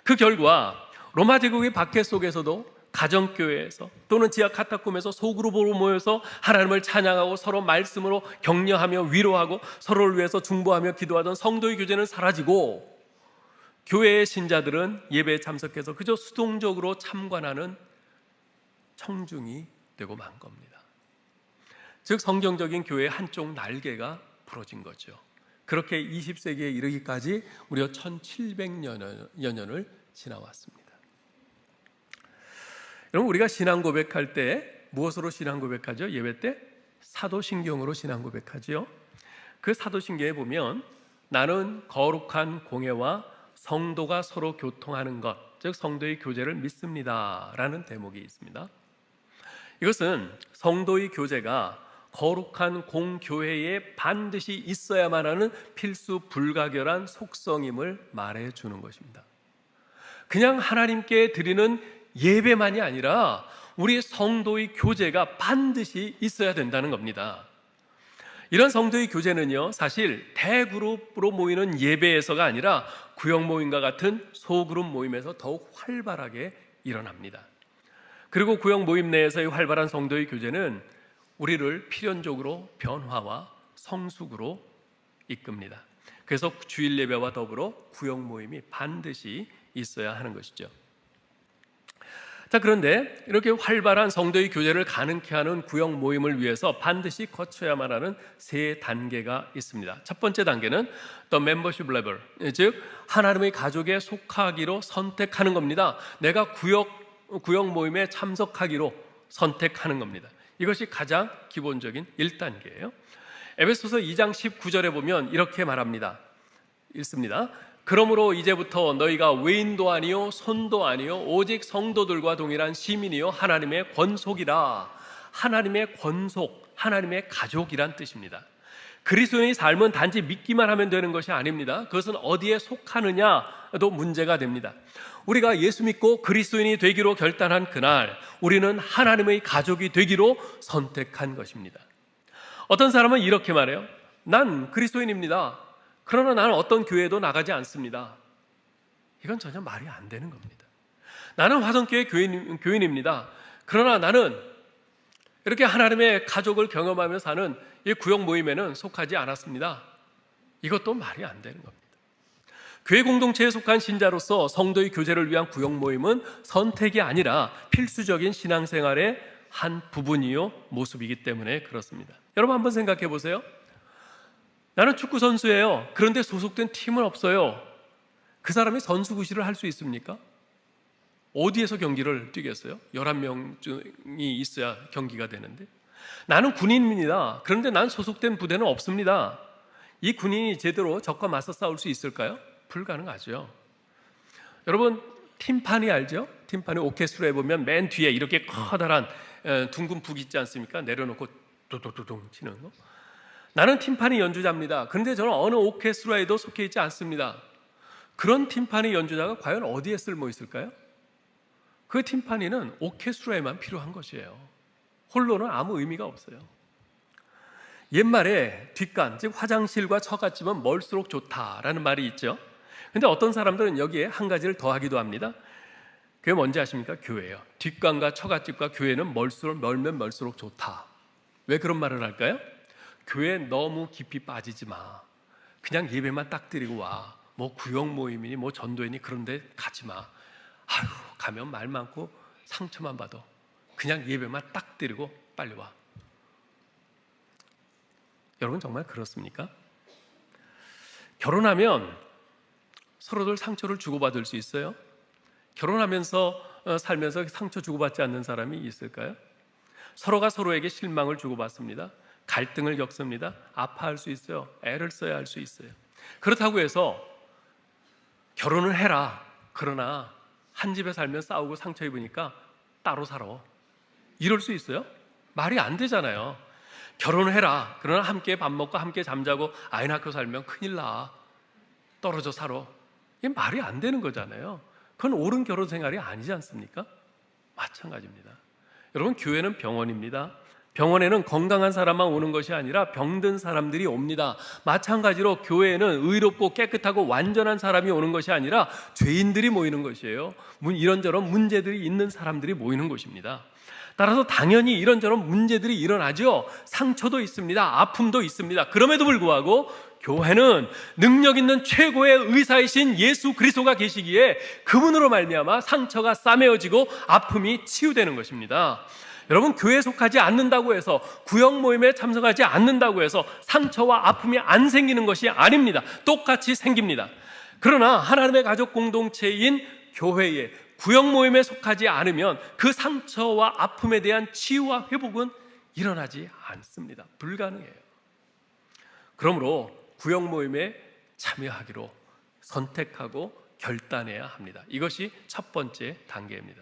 그 결과 로마 제국의 박해 속에서도 가정교회에서 또는 지하 카타콤에서 소그룹으로 모여서 하나님을 찬양하고 서로 말씀으로 격려하며 위로하고 서로를 위해서 중보하며 기도하던 성도의 교제는 사라지고 교회의 신자들은 예배에 참석해서 그저 수동적으로 참관하는 청중이 되고 만 겁니다. 즉 성경적인 교회의 한쪽 날개가 부러진 거죠. 그렇게 20세기에 이르기까지 무려 1700여년을 지나왔습니다. 여러분, 우리가 신앙 고백할 때 무엇으로 신앙 고백하죠? 예배 때 사도신경으로 신앙 고백하죠. 그 사도신경에 보면 나는 거룩한 공회와 성도가 서로 교통하는 것, 즉 성도의 교제를 믿습니다 라는 대목이 있습니다. 이것은 성도의 교제가 거룩한 공교회에 반드시 있어야만 하는 필수 불가결한 속성임을 말해주는 것입니다. 그냥 하나님께 드리는 예배만이 아니라 우리 성도의 교제가 반드시 있어야 된다는 겁니다. 이런 성도의 교제는요, 사실 대그룹으로 모이는 예배에서가 아니라 구역 모임과 같은 소그룹 모임에서 더욱 활발하게 일어납니다. 그리고 구역 모임 내에서의 활발한 성도의 교제는 우리를 필연적으로 변화와 성숙으로 이끕니다. 그래서 주일 예배와 더불어 구역 모임이 반드시 있어야 하는 것이죠. 자, 그런데 이렇게 활발한 성도의 교제를 가능케 하는 구역 모임을 위해서 반드시 거쳐야만 하는 세 단계가 있습니다. 첫 번째 단계는 The Membership Level, 즉 하나님의 가족에 속하기로 선택하는 겁니다. 내가 구역 모임에 참석하기로 선택하는 겁니다. 이것이 가장 기본적인 1단계예요. 에베소서 2장 19절에 보면 이렇게 말합니다. 읽습니다. 그러므로 이제부터 너희가 외인도 아니요 손도 아니요 오직 성도들과 동일한 시민이요 하나님의 권속이라. 하나님의 권속, 하나님의 가족이란 뜻입니다. 그리스도인의 삶은 단지 믿기만 하면 되는 것이 아닙니다. 그것은 어디에 속하느냐도 문제가 됩니다. 우리가 예수 믿고 그리스도인이 되기로 결단한 그날 우리는 하나님의 가족이 되기로 선택한 것입니다. 어떤 사람은 이렇게 말해요. 난 그리스도인입니다. 그러나 나는 어떤 교회에도 나가지 않습니다. 이건 전혀 말이 안 되는 겁니다. 나는 화성교회 교인입니다. 그러나 나는 이렇게 하나님의 가족을 경험하며 사는 이 구역 모임에는 속하지 않았습니다. 이것도 말이 안 되는 겁니다. 교회 공동체에 속한 신자로서 성도의 교제를 위한 구역 모임은 선택이 아니라 필수적인 신앙생활의 한 부분이요 모습이기 때문에 그렇습니다. 여러분 한번 생각해 보세요. 나는 축구 선수예요. 그런데 소속된 팀은 없어요. 그 사람이 선수구실을 할 수 있습니까? 어디에서 경기를 뛰겠어요? 11명이 있어야 경기가 되는데. 나는 군인입니다. 그런데 난 소속된 부대는 없습니다. 이 군인이 제대로 적과 맞서 싸울 수 있을까요? 불가능하죠. 여러분 팀판이 알죠? 팀판이 오케스트라에 보면 맨 뒤에 이렇게 커다란 둥근 북 있지 않습니까? 내려놓고 도도도동 치는 거. 나는 팀판이 연주자입니다. 그런데 저는 어느 오케스트라에도 속해 있지 않습니다. 그런 팀판이 연주자가 과연 어디에 쓸모 있을까요? 그 팀판이는 오케스트라에만 필요한 것이에요. 홀로는 아무 의미가 없어요. 옛말에 뒷간, 즉 화장실과 처갓집은 멀수록 좋다라는 말이 있죠. 근데 어떤 사람들은 여기에 한 가지를 더하기도 합니다. 그게 뭔지 아십니까? 교회예요. 뒷간과 처갓집과 교회는 멀면 멀수록 좋다. 왜 그런 말을 할까요? 교회에 너무 깊이 빠지지 마. 그냥 예배만 딱 드리고 와. 뭐 구역 모임이니 뭐 전도회니 그런 데 가지 마. 아유, 가면 말 많고 상처만 받아. 그냥 예배만 딱 드리고 빨리 와. 여러분 정말 그렇습니까? 결혼하면 서로들 상처를 주고받을 수 있어요? 결혼하면서 살면서 상처 주고받지 않는 사람이 있을까요? 서로가 서로에게 실망을 주고받습니다. 갈등을 겪습니다. 아파할 수 있어요. 애를 써야 할 수 있어요. 그렇다고 해서 결혼을 해라. 그러나 한 집에 살면 싸우고 상처 입으니까 따로 살아. 이럴 수 있어요? 말이 안 되잖아요. 결혼을 해라. 그러나 함께 밥 먹고 함께 잠자고 아이 낳고 살면 큰일 나. 떨어져 살아. 이게 말이 안 되는 거잖아요. 그건 옳은 결혼 생활이 아니지 않습니까? 마찬가지입니다. 여러분 교회는 병원입니다. 병원에는 건강한 사람만 오는 것이 아니라 병든 사람들이 옵니다. 마찬가지로 교회에는 의롭고 깨끗하고 완전한 사람이 오는 것이 아니라 죄인들이 모이는 것이에요. 이런저런 문제들이 있는 사람들이 모이는 곳입니다. 따라서 당연히 이런저런 문제들이 일어나죠. 상처도 있습니다. 아픔도 있습니다. 그럼에도 불구하고 교회는 능력 있는 최고의 의사이신 예수 그리스도가 계시기에 그분으로 말미암아 상처가 싸매어지고 아픔이 치유되는 것입니다. 여러분 교회에 속하지 않는다고 해서 구역 모임에 참석하지 않는다고 해서 상처와 아픔이 안 생기는 것이 아닙니다. 똑같이 생깁니다. 그러나 하나님의 가족 공동체인 교회에 구역 모임에 속하지 않으면 그 상처와 아픔에 대한 치유와 회복은 일어나지 않습니다. 불가능해요. 그러므로 구역 모임에 참여하기로 선택하고 결단해야 합니다. 이것이 첫 번째 단계입니다.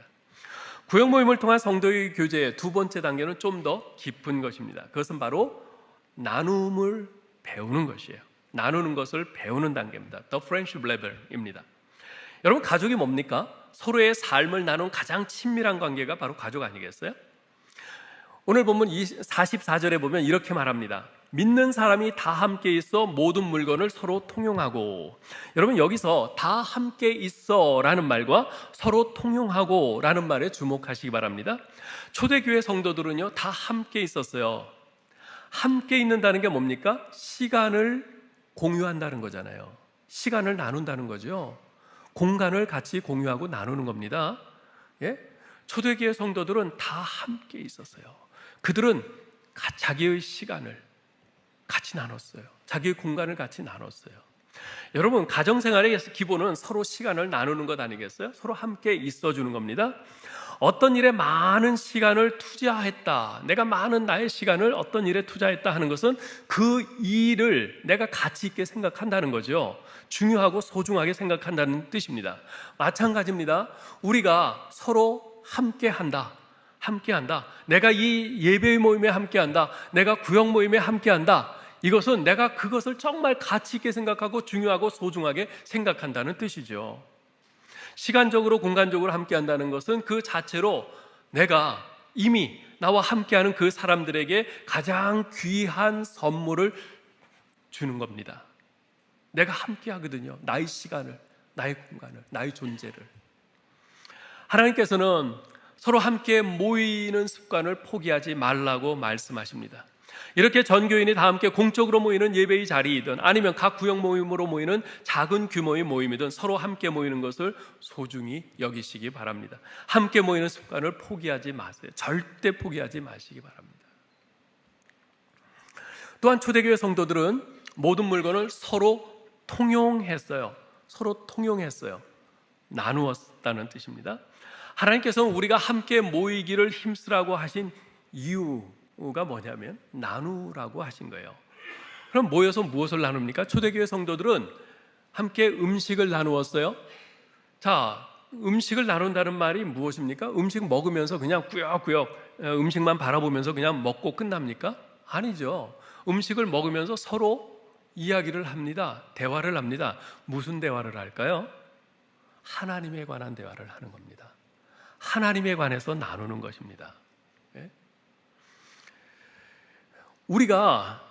구역 모임을 통한 성도의 교제의 두 번째 단계는 좀 더 깊은 것입니다. 그것은 바로 나눔을 배우는 것이에요. 나누는 것을 배우는 단계입니다. The Friendship Level입니다. 여러분 가족이 뭡니까? 서로의 삶을 나눈 가장 친밀한 관계가 바로 가족 아니겠어요? 오늘 본문 44절에 보면 이렇게 말합니다. 믿는 사람이 다 함께 있어 모든 물건을 서로 통용하고. 여러분 여기서 다 함께 있어 라는 말과 서로 통용하고 라는 말에 주목하시기 바랍니다. 초대교회 성도들은요 다 함께 있었어요. 함께 있는다는 게 뭡니까? 시간을 공유한다는 거잖아요. 시간을 나눈다는 거죠. 공간을 같이 공유하고 나누는 겁니다. 예? 초대교회 성도들은 다 함께 있었어요. 그들은 자기의 시간을 같이 나눴어요. 자기의 공간을 같이 나눴어요. 여러분, 가정생활의 기본은 서로 시간을 나누는 것 아니겠어요? 서로 함께 있어주는 겁니다. 어떤 일에 많은 시간을 투자했다, 내가 많은 나의 시간을 어떤 일에 투자했다 하는 것은 그 일을 내가 가치 있게 생각한다는 거죠. 중요하고 소중하게 생각한다는 뜻입니다. 마찬가지입니다. 우리가 서로 함께한다, 내가 이 예배 모임에 함께한다, 내가 구역 모임에 함께한다, 이것은 내가 그것을 정말 가치 있게 생각하고 중요하고 소중하게 생각한다는 뜻이죠. 시간적으로 공간적으로 함께한다는 것은 그 자체로 내가 이미 나와 함께하는 그 사람들에게 가장 귀한 선물을 주는 겁니다. 내가 함께하거든요. 나의 시간을, 나의 공간을, 나의 존재를. 하나님께서는 서로 함께 모이는 습관을 포기하지 말라고 말씀하십니다. 이렇게 전교인이 다 함께 공적으로 모이는 예배의 자리이든 아니면 각 구역 모임으로 모이는 작은 규모의 모임이든 서로 함께 모이는 것을 소중히 여기시기 바랍니다. 함께 모이는 습관을 포기하지 마세요. 절대 포기하지 마시기 바랍니다. 또한 초대교회 성도들은 모든 물건을 서로 통용했어요. 나누었다는 뜻입니다. 하나님께서는 우리가 함께 모이기를 힘쓰라고 하신 이유가 뭐냐면 나누라고 하신 거예요. 그럼 모여서 무엇을 나눕니까? 초대교회 성도들은 함께 음식을 나누었어요. 자, 음식을 나눈다는 말이 무엇입니까? 음식 먹으면서 그냥 꾸역꾸역 음식만 바라보면서 그냥 먹고 끝납니까? 아니죠. 음식을 먹으면서 서로 이야기를 합니다. 대화를 합니다. 무슨 대화를 할까요? 하나님에 관한 대화를 하는 겁니다. 하나님에 관해서 나누는 것입니다. 예? 우리가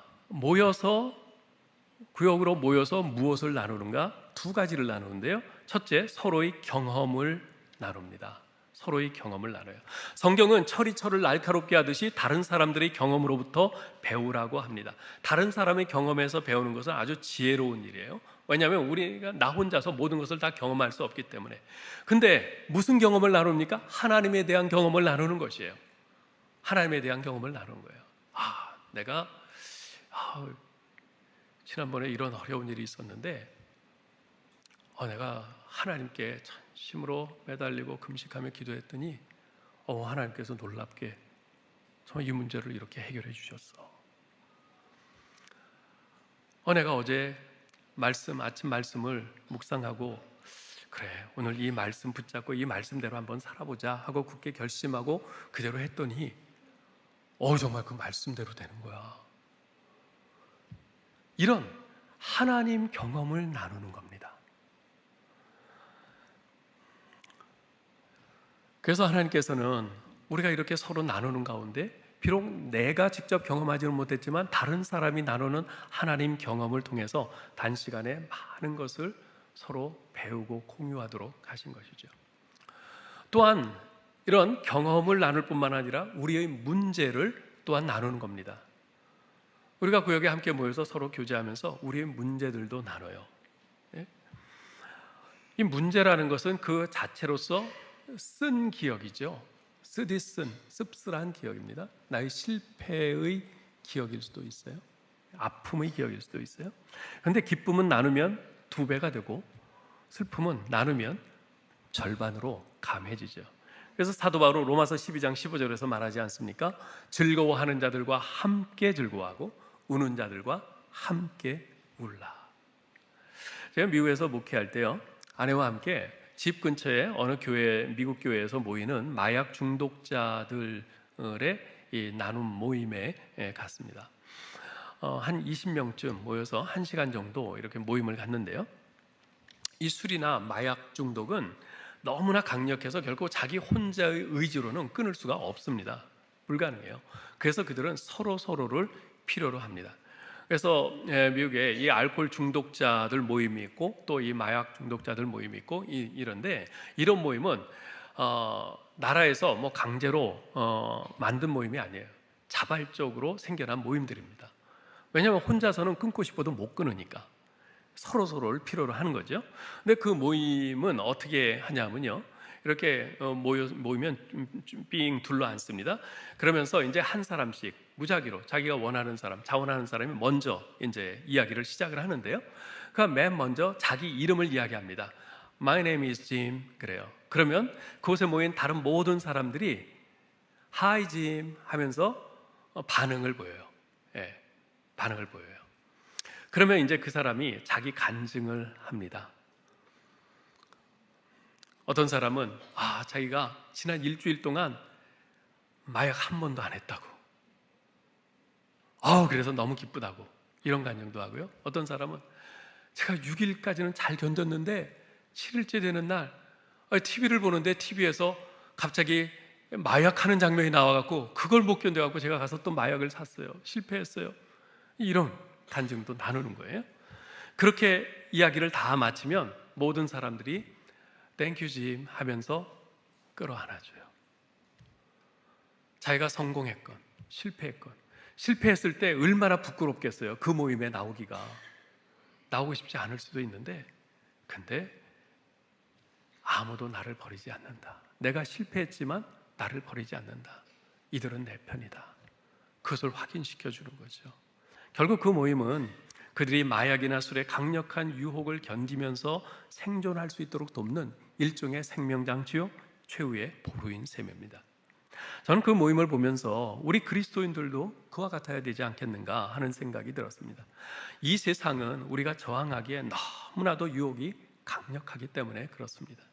구역으로 모여서 무엇을 나누는가? 두 가지를 나누는데요. 첫째, 서로의 경험을 나눕니다. 서로의 경험을 나눠요. 성경은 철이 철을 날카롭게 하듯이 다른 사람들의 경험으로부터 배우라고 합니다. 다른 사람의 경험에서 배우는 것은 아주 지혜로운 일이에요. 왜냐하면 우리가 나 혼자서 모든 것을 다 경험할 수 없기 때문에. 근데 무슨 경험을 나눕니까? 하나님에 대한 경험을 나누는 것이에요. 하나님에 대한 경험을 나누는 거예요. 내가 지난번에 이런 어려운 일이 있었는데 내가 하나님께 진심으로 매달리고 금식하며 기도했더니 하나님께서 놀랍게 정말 이 문제를 이렇게 해결해 주셨어. 내가 어제 아침 말씀을 묵상하고 그래, 오늘 이 말씀 붙잡고 이 말씀대로 한번 살아보자 하고 굳게 결심하고 그대로 했더니 정말 그 말씀대로 되는 거야. 이런 하나님 경험을 나누는 겁니다. 그래서 하나님께서는 우리가 이렇게 서로 나누는 가운데 비록 내가 직접 경험하지는 못했지만 다른 사람이 나누는 하나님 경험을 통해서 단시간에 많은 것을 서로 배우고 공유하도록 하신 것이죠. 또한 이런 경험을 나눌 뿐만 아니라 우리의 문제를 또한 나누는 겁니다. 우리가 구역에 함께 모여서 서로 교제하면서 우리의 문제들도 나눠요. 이 문제라는 것은 그 자체로서 쓴 기억이죠. 씁쓸한 기억입니다. 나의 실패의 기억일 수도 있어요. 아픔의 기억일 수도 있어요. 그런데 기쁨은 나누면 2배가 되고 슬픔은 나누면 절반으로 감해지죠. 그래서 사도 바울은 로마서 12장 15절에서 말하지 않습니까? 즐거워하는 자들과 함께 즐거워하고 우는 자들과 함께 울라. 제가 미국에서 목회할 때요, 아내와 함께 집 근처에 어느 미국 교회에서 모이는 마약 중독자들의 이 나눔 모임에 갔습니다. 한 20명쯤 모여서 1시간 정도 이렇게 모임을 갖는데요. 이 술이나 마약 중독은 너무나 강력해서 결코 자기 혼자의 의지로는 끊을 수가 없습니다. 불가능해요. 그래서 그들은 서로를 필요로 합니다. 그래서 미국에 이 알코올 중독자들 모임이 있고 또 이 마약 중독자들 모임이 있고 이런데 이런 모임은 나라에서 강제로 만든 모임이 아니에요. 자발적으로 생겨난 모임들입니다. 왜냐하면 혼자서는 끊고 싶어도 못 끊으니까 서로를 필요로 하는 거죠. 근데 그 모임은 어떻게 하냐면요, 이렇게 모이면 삥 둘러 앉습니다. 그러면서 이제 한 사람씩 무작위로 자기가 원하는 사람, 자원하는 사람이 먼저 이제 이야기를 시작을 하는데요. 그러니까 맨 먼저 자기 이름을 이야기합니다. My name is Jim. 그래요. 그러면 그곳에 모인 다른 모든 사람들이 Hi Jim 하면서 반응을 보여요. 예, 반응을 보여요. 그러면 이제 그 사람이 자기 간증을 합니다. 어떤 사람은 자기가 지난 일주일 동안 마약 한 번도 안 했다고, 그래서 너무 기쁘다고, 이런 간증도 하고요. 어떤 사람은 제가 6일까지는 잘 견뎠는데 7일째 되는 날 TV를 보는데 TV에서 갑자기 마약하는 장면이 나와갖고 그걸 못 견뎌갖고 제가 가서 또 마약을 샀어요. 실패했어요. 이런 간증도 나누는 거예요. 그렇게 이야기를 다 마치면 모든 사람들이 땡큐 짐 하면서 끌어안아줘요. 자기가 성공했건 실패했건, 실패했을 때 얼마나 부끄럽겠어요. 그 모임에 나오고 싶지 않을 수도 있는데, 근데 아무도 나를 버리지 않는다. 내가 실패했지만 나를 버리지 않는다. 이들은 내 편이다. 그것을 확인시켜 주는 거죠. 결국 그 모임은 그들이 마약이나 술의 강력한 유혹을 견디면서 생존할 수 있도록 돕는 일종의 생명장치요, 최후의 보루인 셈입니다. 저는 그 모임을 보면서 우리 그리스도인들도 그와 같아야 되지 않겠는가 하는 생각이 들었습니다. 이 세상은 우리가 저항하기에 너무나도 유혹이 강력하기 때문에 그렇습니다.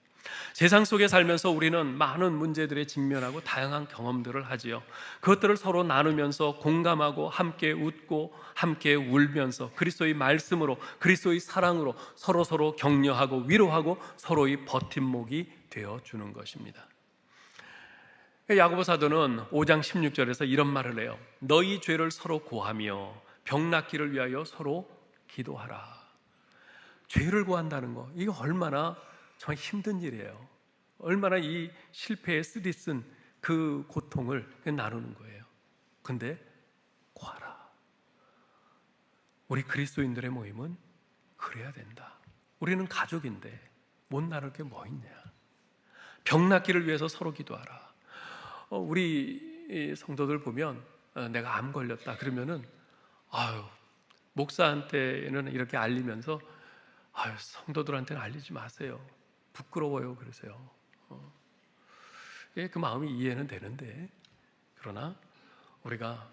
세상 속에 살면서 우리는 많은 문제들에 직면하고 다양한 경험들을 하지요. 그것들을 서로 나누면서 공감하고 함께 웃고 함께 울면서 그리스도의 말씀으로, 그리스도의 사랑으로 서로 격려하고 위로하고 서로의 버팀목이 되어주는 것입니다. 야고보 사도는 5장 16절에서 이런 말을 해요. 너희 죄를 서로 고하며 병 낫기를 위하여 서로 기도하라. 죄를 고한다는 거, 이게 얼마나 정말 힘든 일이에요. 얼마나 이 실패에 쓰디쓴 그 고통을 나누는 거예요. 근데 고하라. 우리 그리스도인들의 모임은 그래야 된다. 우리는 가족인데 못 나눌 게 뭐 있냐. 병 낫기를 위해서 서로 기도하라. 우리 성도들 보면 내가 암 걸렸다 그러면은 목사한테는 이렇게 알리면서 성도들한테는 알리지 마세요. 부끄러워요. 그러세요. 그 마음이 이해는 되는데, 그러나 우리가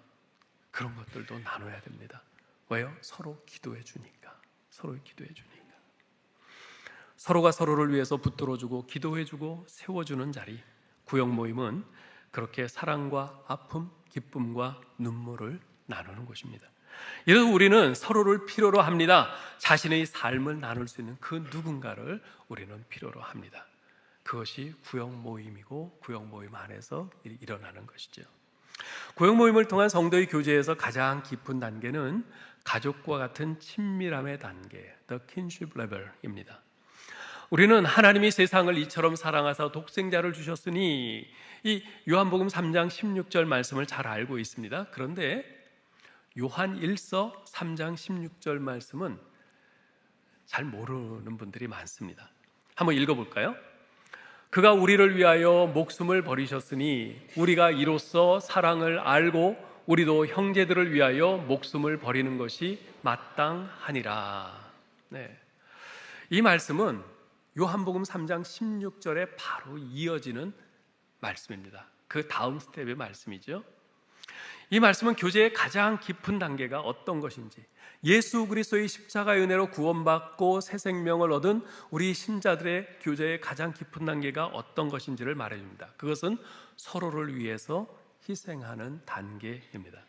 그런 것들도 나눠야 됩니다. 왜요? 서로 기도해 주니까. 서로 기도해 주니까. 서로가 서로를 위해서 붙들어주고 기도해주고 세워주는 자리, 구역 모임은 그렇게 사랑과 아픔, 기쁨과 눈물을 나누는 곳입니다. 이래서 우리는 서로를 필요로 합니다. 자신의 삶을 나눌 수 있는 그 누군가를 우리는 필요로 합니다. 그것이 구역 모임이고 구역 모임 안에서 일어나는 것이죠. 구역 모임을 통한 성도의 교제에서 가장 깊은 단계는 가족과 같은 친밀함의 단계, The Kinship Level입니다. 우리는 하나님이 세상을 이처럼 사랑하사 독생자를 주셨으니, 이 요한복음 3장 16절 말씀을 잘 알고 있습니다. 그런데 요한 1서 3장 16절 말씀은 잘 모르는 분들이 많습니다. 한번 읽어볼까요? 그가 우리를 위하여 목숨을 버리셨으니 우리가 이로써 사랑을 알고 우리도 형제들을 위하여 목숨을 버리는 것이 마땅하니라. 네. 이 말씀은 요한복음 3장 16절에 바로 이어지는 말씀입니다. 그 다음 스텝의 말씀이죠. 이 말씀은 교제의 가장 깊은 단계가 어떤 것인지, 예수 그리스도의 십자가의 은혜로 구원받고 새 생명을 얻은 우리 신자들의 교제의 가장 깊은 단계가 어떤 것인지를 말해줍니다. 그것은 서로를 위해서 희생하는 단계입니다.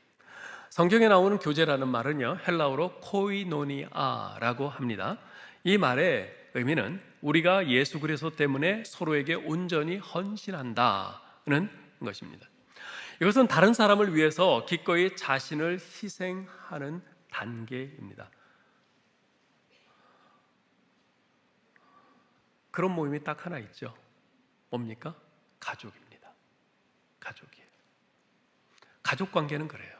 성경에 나오는 교제라는 말은요, 헬라어로 코이노니아라고 합니다. 이 말의 의미는 우리가 예수 그리스도 때문에 서로에게 온전히 헌신한다는 것입니다. 이것은 다른 사람을 위해서 기꺼이 자신을 희생하는 단계입니다. 그런 모임이 딱 하나 있죠. 뭡니까? 가족입니다. 가족이에요. 가족 관계는 그래요.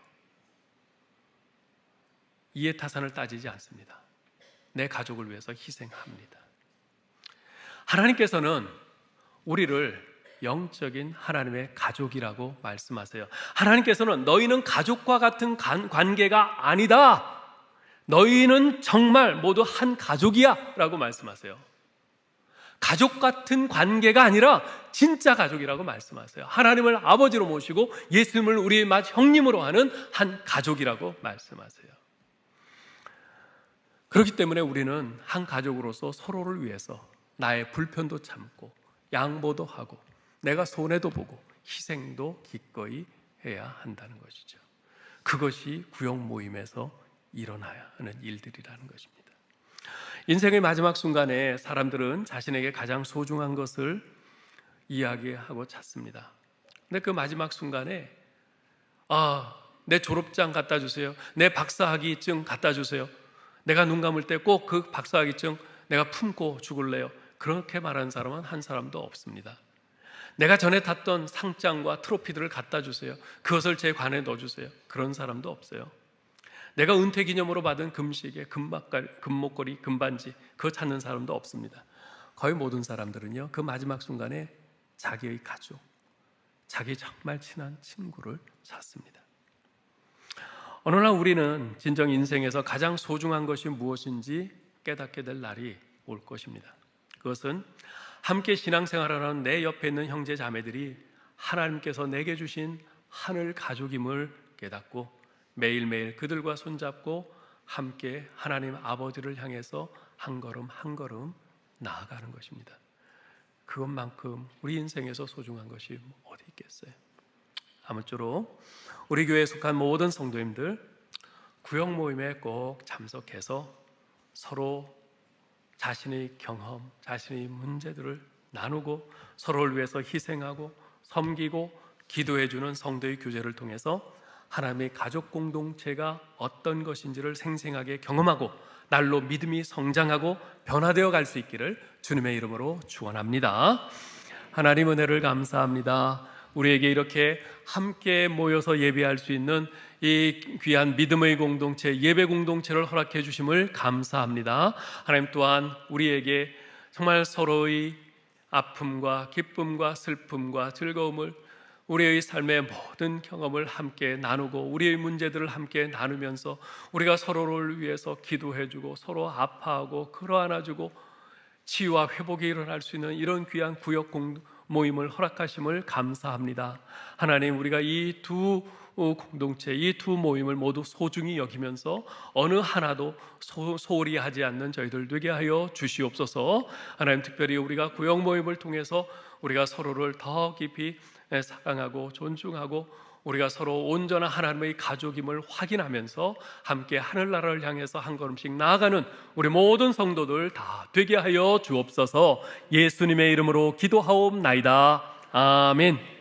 이해타산을 따지지 않습니다. 내 가족을 위해서 희생합니다. 하나님께서는 우리를 영적인 하나님의 가족이라고 말씀하세요. 하나님께서는 너희는 가족과 같은 관계가 아니다. 너희는 정말 모두 한 가족이야 라고 말씀하세요. 가족 같은 관계가 아니라 진짜 가족이라고 말씀하세요. 하나님을 아버지로 모시고 예수님을 우리의 맏 형님으로 하는 한 가족이라고 말씀하세요. 그렇기 때문에 우리는 한 가족으로서 서로를 위해서 나의 불편도 참고 양보도 하고 내가 손해도 보고 희생도 기꺼이 해야 한다는 것이죠. 그것이 구역 모임에서 일어나야 하는 일들이라는 것입니다. 인생의 마지막 순간에 사람들은 자신에게 가장 소중한 것을 이야기하고 찾습니다. 근데 그 마지막 순간에 내 졸업장 갖다 주세요. 내 박사학위증 갖다 주세요. 내가 눈 감을 때 꼭 그 박사학위증 내가 품고 죽을래요. 그렇게 말하는 사람은 한 사람도 없습니다. 내가 전에 탔던 상장과 트로피들을 갖다 주세요. 그것을 제 관에 넣어주세요. 그런 사람도 없어요. 내가 은퇴 기념으로 받은 금시계, 금목걸이, 금반지 그거 찾는 사람도 없습니다. 거의 모든 사람들은요, 그 마지막 순간에 자기의 가족, 자기 정말 친한 친구를 찾습니다. 어느 날 우리는 진정 인생에서 가장 소중한 것이 무엇인지 깨닫게 될 날이 올 것입니다. 그것은 함께 신앙생활하는 내 옆에 있는 형제 자매들이 하나님께서 내게 주신 하늘 가족임을 깨닫고 매일매일 그들과 손잡고 함께 하나님 아버지를 향해서 한 걸음 한 걸음 나아가는 것입니다. 그것만큼 우리 인생에서 소중한 것이 어디 있겠어요? 아무쪼록 우리 교회에 속한 모든 성도님들 구역 모임에 꼭 참석해서 서로 자신의 경험, 자신의 문제들을 나누고 서로를 위해서 희생하고 섬기고 기도해주는 성도의 교제를 통해서 하나님의 가족 공동체가 어떤 것인지를 생생하게 경험하고 날로 믿음이 성장하고 변화되어 갈 수 있기를 주님의 이름으로 축원합니다. 하나님 은혜를 감사합니다. 우리에게 이렇게 함께 모여서 예배할 수 있는 이 귀한 믿음의 공동체, 예배 공동체를 허락해 주심을 감사합니다. 하나님 또한 우리에게 정말 서로의 아픔과 기쁨과 슬픔과 즐거움을 우리의 삶의 모든 경험을 함께 나누고 우리의 문제들을 함께 나누면서 우리가 서로를 위해서 기도해주고 서로 아파하고 끌어안아주고 치유와 회복이 일어날 수 있는 이런 귀한 구역 모임을 허락하심을 감사합니다. 하나님, 우리가 이 두 공동체, 이 두 모임을 모두 소중히 여기면서 어느 하나도 소홀히 하지 않는 저희들 되게 하여 주시옵소서. 하나님, 특별히 우리가 구역 모임을 통해서 우리가 서로를 더 깊이 사랑하고 존중하고 우리가 서로 온전한 하나님의 가족임을 확인하면서 함께 하늘나라를 향해서 한 걸음씩 나아가는 우리 모든 성도들 다 되게 하여 주옵소서. 예수님의 이름으로 기도하옵나이다. 아멘.